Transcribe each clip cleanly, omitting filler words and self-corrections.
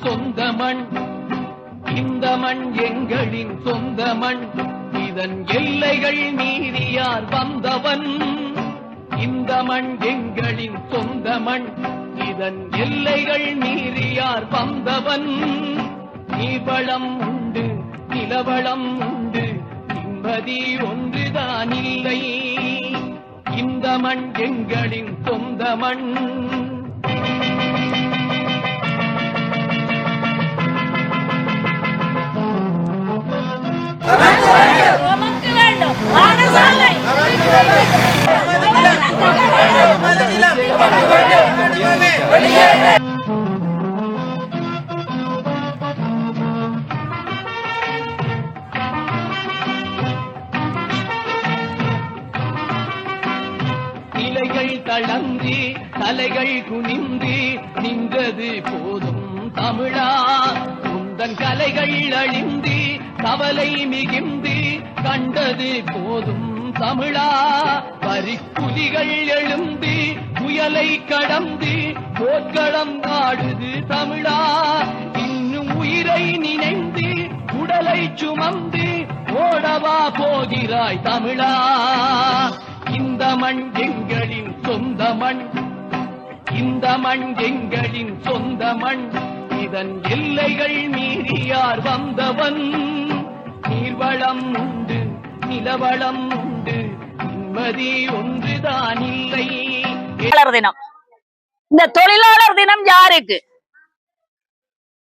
சொந்த மண். இந்த மண் எங்களின் சொந்த மண். இதன் எல்லைகள் மீறியார் வந்தவன். இந்த மண் எங்களின் சொந்த மண். இதன் எல்லைகள் மீறியார் வந்தவன். நீர்வளம் உண்டு, நிலவளம் உண்டு, நிம்மதி ஒன்றுதான் இல்லை. இந்த மண் எங்களின் சொந்த மண். இலைகள் தளர்ந்து தலைகள் குனிந்து நின்றது போதும் தமிழா. உந்தன் கலைகள் அழிந்து கவலை மிகுந்து கண்டது போதும் தமிழா. வரிப்புலிகள் எழுந்து புயலை கடந்து போர்க்களம் ஆடுது தமிழா. இன்னும் உயிரை நினைந்து உடலை சுமந்து ஓடவா போகிறாய் தமிழா. இந்த மண் எங்களின் சொந்த மண். இந்த மண் எங்களின் சொந்த மண். இதன் எல்லைகள் மீறியார் வந்தவன். நீர்வளம் உண்டு, நிலவளம் உண்டு, நிம்மதி ஒன்றுதான் இல்லை. தினம். இந்த தொழிலாளர் தினம் யாருக்கு?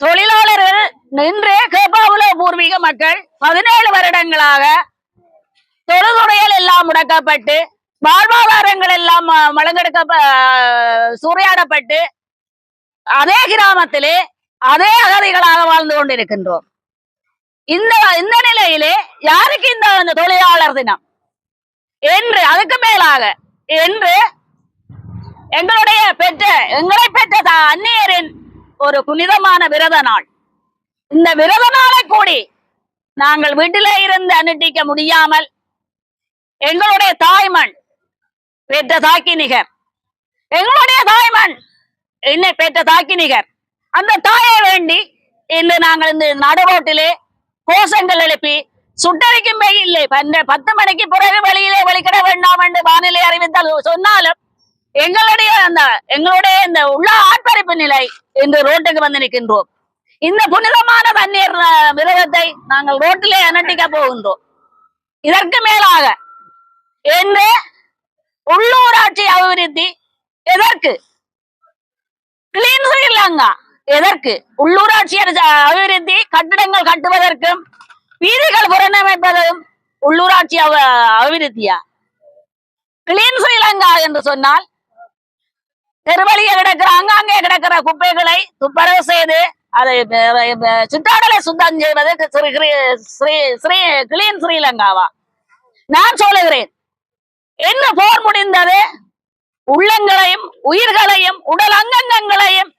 தொழிலாளர்கள் இன்றே கேப்பாவுல பூர்வீக மக்கள் 17 வருடங்களாக தொழுதுறைகள் எல்லாம் முடக்கப்பட்டு வாழ்வாதாரங்கள் எல்லாம் சூறையாடப்பட்டு அதே கிராமத்திலே அதே அகதிகளாக வாழ்ந்து கொண்டிருக்கின்றோம். இந்த நிலையிலே யாருக்கு இந்த தொழிலாளர் தினம் என்று அதுக்கு மேலாக என்று எங்களை பெற்ற அந்நியரின் ஒரு புனிதமான விரத நாள். இந்த விரத நாளை கூடி நாங்கள் வீட்டிலே இருந்து அனுஷ்டிக்க முடியாமல் எங்களுடைய தாய்மண் பெற்ற தாக்கி நிகர், எங்களுடைய தாய்மண் என்னை பெற்ற தாக்கி நிகர், அந்த தாயை வேண்டி இன்று நாங்கள் இந்த நடுரோட்டிலே கோஷங்கள் எழுப்பி சுட்டரிக்கும் இல்லை 10 மணிக்கு பிறகு வெளியிலே வெளிக்கிட வேண்டாம் என்று வானிலை அறிவித்தால் சொன்னாலும் எங்களுடைய இந்த உள்ள ஆட்பறிப்பு நிலை இன்று ரோட்டுக்கு வந்து நிற்கின்றோம். இந்த புனிதமான தண்ணீர் விரதத்தை நாங்கள் ரோட்டிலே அனுஷ்டிக்க போகின்றோம். இதற்கு மேலாக என்று உள்ளூராட்சி அபிவிருத்தி எதற்கு? கிளீன் ஸ்ரீலங்கா எதற்கு? உள்ளூராட்சி அபிவிருத்தி கட்டிடங்கள் கட்டுவதற்கும் வீதிகள் புறணமைப்பதும் உள்ளூராட்சி அபிவிருத்தியா? கிளீன் ஸ்ரீலங்கா என்று சொன்னால் தெருவழியே கிடக்கிற அங்காங்கே கிடக்கிற குப்பைகளை துப்பரவு செய்து அதை சுற்றாடலை சுத்தம் செய்வது கிளீன் ஸ்ரீலங்காவா? நான் சொல்லுகிறேன், என்ன போர் முடிந்தது? உள்ளங்களையும் உயிர்களையும் உடல் அங்கங்களையும்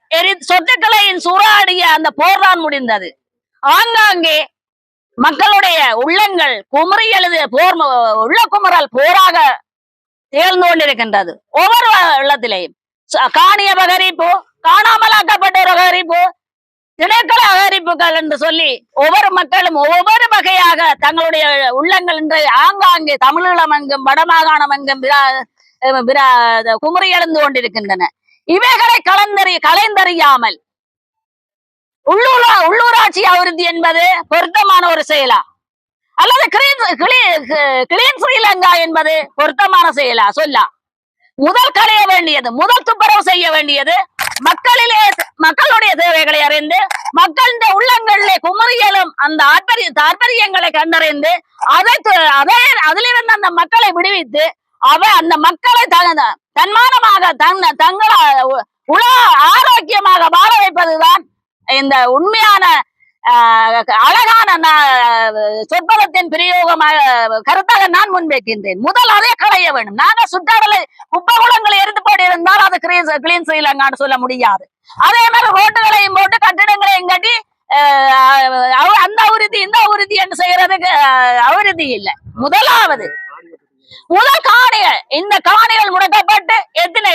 சொத்துக்களையும் சூறாடிய அந்த போர் தான் முடிந்தது. ஆங்காங்கே மக்களுடைய உள்ளங்கள் குமரி எழுது போர் உள்ள குமரல் போராக திகழ்ந்து கொண்டிருக்கின்றது. ஒவ்வொரு உள்ளத்திலேயும் காணிய அபகரிப்பு, காணாமலாக்கப்பட்ட அபகரிப்பு, திணைக்கள அபகரிப்புகள் என்று சொல்லி ஒவ்வொரு மக்களும் ஒவ்வொரு வகையாக தங்களுடைய உள்ளங்கள் என்று ஆங்காங்கே தமிழீழம் எங்கும் வடமாகாணம் எங்கும் குமரி எழுந்து கொண்டிருக்கின்றன. இவைகளை கலைந்தறியாமல் உள்ளூராட்சி அபிவிருத்தி என்பது பொருத்தமான ஒரு செயலா அல்லது கிளீன் ஸ்ரீலங்கா என்பது பொருத்தமான செயலா? சொல்லா முதல் களைய வேண்டியது, முதல் துப்புரவு செய்ய வேண்டியது மக்களுடைய தேவைகளை அறிந்து மக்களின் உள்ளங்களிலே குமரியலும் அந்த தாற்பயங்களை கண்டறிந்து அதிலிருந்து அந்த மக்களை விடுவித்து அந்த மக்களை தன்மானமாக தங்களை ஆரோக்கியமாக வாழ வைப்பதுதான் இந்த உண்மையான அழகான சொற்பதத்தின் பிரயோகமாக கருத்தாக நான் முன்வைக்கின்றேன். முதல் அதே களைய வேண்டும். நாங்க சுற்றாடலை குப்பை குளங்களை எரிந்து போட்டு இருந்தால் அது கிளீன் செய்யலங்கான்னு சொல்ல முடியாது. அதே மாதிரி ரோட்டுகளையும் போட்டு கட்டிடங்களையும் கட்டி அந்த அபிவிருத்தி இந்த அபிவிருத்தி என்று செய்யறதுக்கு அபிவிருத்தி இல்லை. முதலாவது முதல் காணிகள், இந்த காணிகள் முடக்கப்பட்டு எத்தனை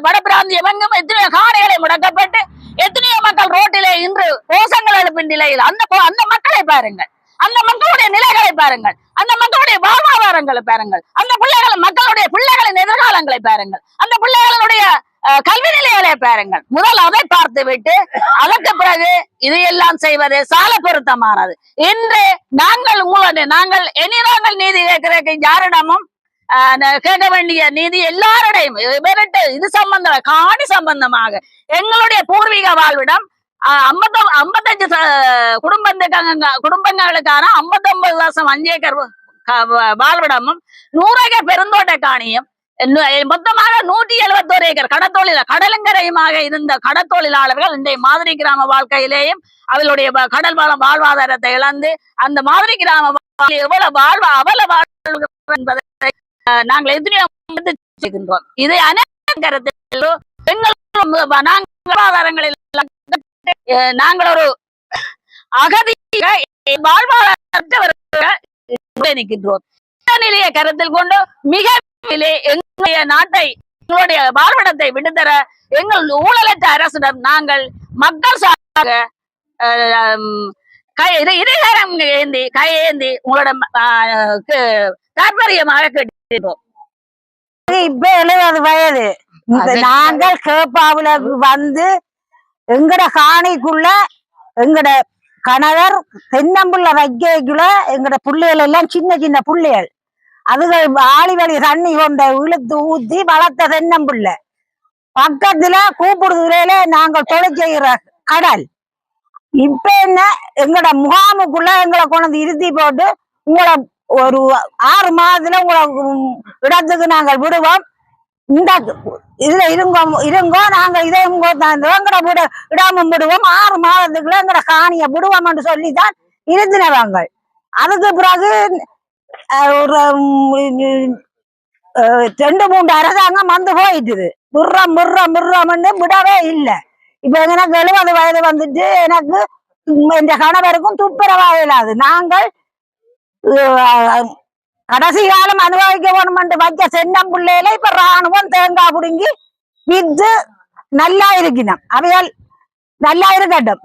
வடபிராந்திய எங்கும் எத்தனையோ காணிகளை முடக்கப்பட்டு எத்தனையோ மக்கள் ரோட்டிலே இன்று கோஷங்கள் எழுப்பும் நிலையில் அந்த மக்களை பாருங்கள், அந்த மக்களுடைய நிலைகளை பாருங்கள், அந்த மக்களுடைய வாழ்வாதாரங்களை பாருங்கள், அந்த மக்களுடைய பிள்ளைகளின் எதிர்காலங்களை பாருங்கள், அந்த பிள்ளைகளுடைய கல்வி நிலைகளை பாருங்கள். முதல் அதை பார்த்து விட்டு அதற்கு பிறகு இதையெல்லாம் செய்வது சால பொருத்தமானது. இன்று நாங்கள் நீதி கேட்கிறதுக்கு யாரிடமும் கேட்க வேண்டிய நீதி எல்லாரிடையும் இது சம்பந்தமாக காணி சம்பந்தமாக எங்களுடைய பூர்வீக வாழ்விடம் 55 குடும்பங்களுக்கான 59.5 ஏக்கர் வாழ்விடமும் 100 ஏக்கர் பெருந்தோட்ட காணியும் மொத்தமாக 171 ஏக்கர் கடலுங்கரையுமாக இருந்த கடத்தொழிலாளர்கள் இன்றைய மாதிரி கிராம வாழ்க்கையிலேயும் அவர்களுடைய கடல் வாழ்வாதாரத்தை இழந்து அந்த மாதிரி கிராம எவ்வளவு அவல என்பதை நாங்கள் எத்தனையோ செய்கின்றோம். இதை அனைத்து நாங்கள் ஒரு அகதி வாழ்வாதாரத்தை நிற்கின்றோம். நிலையை கருத்தில் கொண்டு மிக எங்களுடைய நாட்டை எங்களுடைய வாழ்விடத்தை விடுதர எங்கள் ஊழலற்ற அரசிடம் நாங்கள் மக்கள் சார்பாக கையேந்தி உங்களிடம் தாற்பயமாக கேட்டுக்கிறோம். இப்ப 70 வயது நாங்கள் கேப்பாவுல வந்து எங்கட காணிக்குள்ள எங்கட கணவர் தென்னம்புள்ள வைக்கைக்குள்ள எங்கட பிள்ளைகள் எல்லாம் சின்ன சின்ன பிள்ளைகள் அதுகள் ஆளி வழி தண்ணி கொண்ட இழுத்து ஊத்தி வளர்த்த தென்னம்புள்ள பக்கத்துல கூப்பிடுதுல நாங்கள் தொழில் செய்கிற கடல். இப்ப என்ன எங்கட முகாமுக்குள்ள எங்களை கொண்டு இருத்தி போட்டு உங்களை ஒரு 6 மாதத்துல உங்களை இடத்துக்கு நாங்கள் விடுவோம். இந்த இதுல இருங்கோ நாங்கள் இதை எங்கட இடாம விடுவோம். 6 மாதத்துக்குள்ள எங்கட காணிய விடுவோம் என்று சொல்லித்தான் இருத்தினவங்க. அதுக்கு பிறகு ஒரு 2-3 அரசாங்கம் வந்து போயிட்டுது. விடுறோம்னு விடவே இல்லை. இப்ப எனக்கு 70 வயது வந்துட்டு எனக்கு என் கணவருக்கும் துப்புரவா இல்லாது. நாங்கள் கடைசி காலம் அனுபவிக்க வேணும்னு வச்ச சென்னம்பிள்ளையில இப்ப ராணுவம் தேங்காய் புடுங்கி வித்து நல்லா இருக்கணும். அவையால் நல்லா இருக்கட்டும்.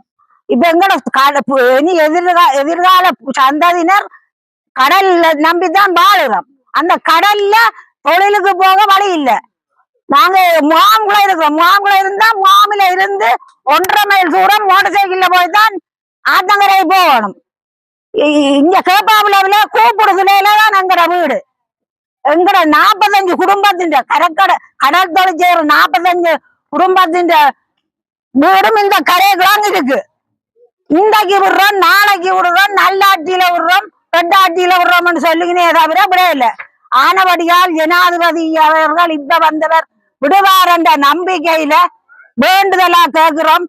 இப்ப எங்கட இனி எதிர்கால சந்ததியினர் கடல்ல நம்பித்தான் வாழுறோம். அந்த கடல்ல தொழிலுக்கு போக வழி இல்லை. நாங்க முகாம்குள்ள இருக்கிறோம். முகாம்குள்ள இருந்தா முகாமில இருந்து 1.5 மைல் தூரம் மோட்டர் சைக்கிள்ல போய்தான் ஆத்தங்கரை போகணும். இங்க கேப்பாவுல கூப்பிடுதுலதான் எங்கட வீடு. எங்கட 45 குடும்பத்தின் கடல் தொழில் செய்யற 45 குடும்பத்தின் வீடும் இந்த கரைக்குலாம் இருக்கு. இன்றைக்கு விடுறோம், நாளைக்கு விடுறோம், நல்லாட்சியில விடுறோம், பெட்டாட்சியில விடுறோம்னு சொல்லுங்கன்னே தவிர விட இல்லை. ஆனபடியால் ஜனாதிபதி அவர்கள் இப்ப வந்தவர் விடுவார் என்ற நம்பிக்கையில வேண்டுதலா கேட்கிறோம்.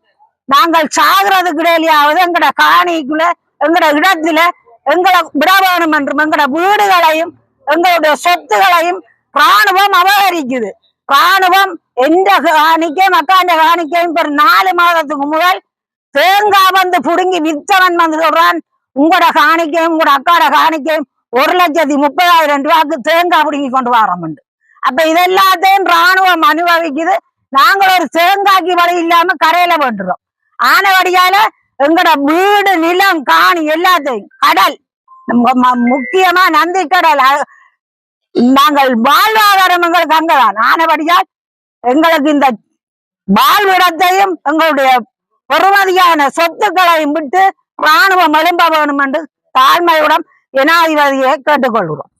நாங்கள் சாகிறதுக்கு இடையிலாவது எங்கட காணிக்குள்ள எங்கட இடத்துல எங்களை விட வேணும் என்றும் எங்கட வீடுகளையும் எங்களுடைய சொத்துகளையும் ராணுவம் அபகரிக்குது. ராணுவம் எந்த காணிக்கையும் அக்காண்ட காணிக்கையும் இப்ப 4 மாதத்துக்கு முதல் தேங்காய் வந்து புடுங்கி வித்தவன் வந்து சொல்றான் உங்களோட காணிக்கையும் உங்களோட அக்காட காணிக்கையும் 1,30,000 ரூபாய்க்கு தேங்காய் புடுங்கி கொண்டு வரோம். அப்ப இதெல்லாத்தையும் ராணுவம் அனுபவிக்குது. நாங்கள் ஒரு தேங்காய்க்கு வழி இல்லாம கரையில வேண்டுறோம். ஆனவடியால எங்கட வீடு நிலம் காணி எல்லாத்தையும் கடல் முக்கியமா நந்தி கடல் நாங்கள் வாழ்வாதாரம் எங்களுக்கு அங்கதான். ஆனபடியால் எங்களுக்கு இந்த வாழ்விடத்தையும் எங்களுடைய பெறுமதியான சொத்துக்களையும் விட்டு ராணுவம் எழும்ப வேணும் என்று தாழ்மையுடன் ஜனாதிபதியை கேட்டுக்கொள்கிறோம்.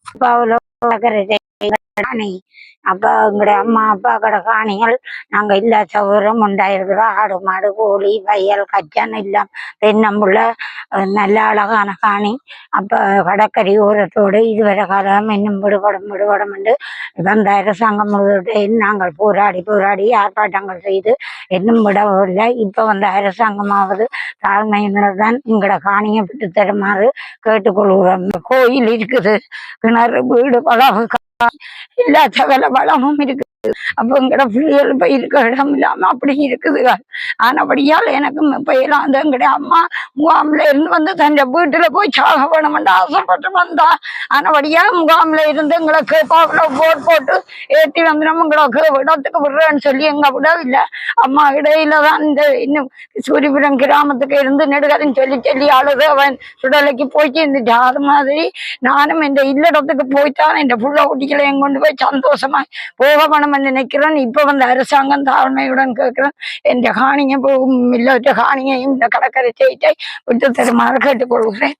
அப்ப எங்களுடைய அம்மா அப்பா கடை காணிகள் நாங்க எல்லா சௌகரியம் உண்டாயிருக்கிறோம். ஆடு மாடு கோழி வயல் கச்சான் எல்லாம் தென்னம்புள்ள நல்ல அழகான காணி. அப்ப கடற்கரை ஓரத்தோடு இதுவரை காலம் இன்னும் விடுபடம் என்று வந்த அரசாங்கம் முழுவதையும் நாங்கள் போராடி ஆர்ப்பாட்டங்கள் செய்து இன்னும் விடவில்லை. இப்ப வந்த அரசாங்கமாவது தாழ்மையினர்தான் எங்களோட காணியை விட்டு தருமாறு கேட்டுக்கொள்கிறோம். கோயில் இருக்குது, கிணறு, வீடு, பழகு, எல்லா சகல வளமும் இருக்கு. அப்ப எங்கட பிள்ளைகள் இப்ப இருக்க இடம் இல்லாம அப்படி இருக்குதுங்க. ஆனபடியால் எனக்கும் இப்ப எல்லாம் எங்கட அம்மா முகாம்ல இருந்து வந்து தன் வீட்டுல போய் சாக வேணும்னு ஆசைப்பட்டு வந்தா. ஆனபடியால் முகாம்ல இருந்து எங்களுக்கு போட் போட்டு ஏற்றி வந்து நம்ம எங்களுக்கு இடத்துக்கு விடுறேன்னு சொல்லி எங்க விடவில்லை. அம்மா இடையில தான் இந்த இன்னும் சூரியபுரம் கிராமத்துக்கு இருந்து நெடுகரின்னு சொல்லி சொல்லி அழுது அவன் சுடலைக்கு போயிட்டு இருந்துச்சு. அது மாதிரி நானும் இந்த இல்லடத்துக்கு போய்த்தான் இந்த புள்ள குட்டிகளை எங்க கொண்டு போய் சந்தோஷமா போக வேணும்னு நினைக்கிறேன். இப்ப வந்து அரசாங்கம் தாழ்மையுடன் கேட்கிறேன், என் காணிங்க போகும் இல்ல காணியையும் இந்த கடற்கரை செய்தியை விட்டு தருமாறு கேட்டுக்கொள்கிறேன்.